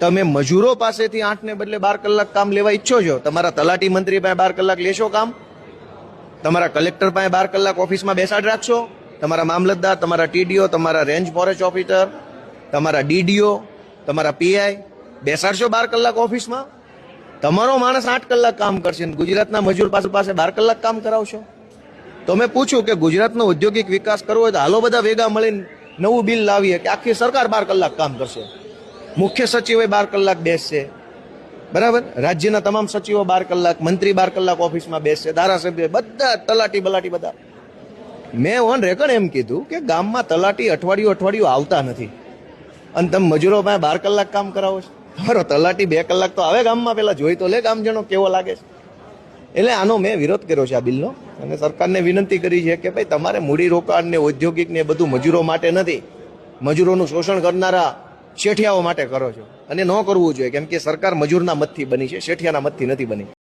તમે મજૂરો પાસેથી 8 ને બદલે 12 કલાક કામ લેવા ઈચ્છો છો? તમારા તલાટી મંત્રી પાસે 12 કલાક લેશો કામ? તમારા કલેક્ટર પાસે 12 કલાક ઓફિસમાં બેસાડ રાખશો? તમારા મામલતદાર, તમારા ટીડીઓ, તમારા રેન્જ ફોરેસ્ટ ઓફિસર, તમારા ડીડીઓ, તમારા પીઆઈ બેસાડશો 12 કલાક ઓફિસમાં? તમારો માણસ 8 કલાક કામ કરશે, ગુજરાતના મજૂર પાસે 12 કલાક કામ કરાવશો? તો મેં પૂછ્યું કે ગુજરાતનો ઔદ્યોગિક વિકાસ કરવો હોય તો હાલો બધા ભેગા મળીને નવું બિલ લાવીએ કે આખી સરકાર 12 કલાક કામ કરશે, મુખ્ય સચિવે 12 કલાક બેસશે, બરાબર, રાજ્યના તમામ સચિવો 12 કલાક, મંત્રી 12 કલાક ઓફિસમાં બેસશે, ધારાસભ્ય બધા, તલાટી બલાટી બધા. મેં ઓન રેકર્ડ એમ કીધું કે ગામમાં તલાટી અઠવાડિયું આવતા નથી અને તમે મજૂરો પાસે 12 કલાક કામ કરાવો છો. તમારો તલાટી 2 કલાક તો આવે ગામમાં, પેલા જોઈ તો લે ગામજનો કેવો લાગે છે. એટલે આનો મેં વિરોધ કર્યો છે આ બિલનો, અને સરકારને વિનંતી કરી છે કે ભાઈ તમારે મૂડી રોકાણ ને ઔદ્યોગિક ને બધું મજૂરો માટે નથી, મજૂરોનું શોષણ કરનારા શેઠિયાઓ માટે કરો છો, અને ન કરવું જોઈએ, કેમ કે સરકાર મજૂરના મતથી બની છે, શેઠિયાના મતથી નથી બની.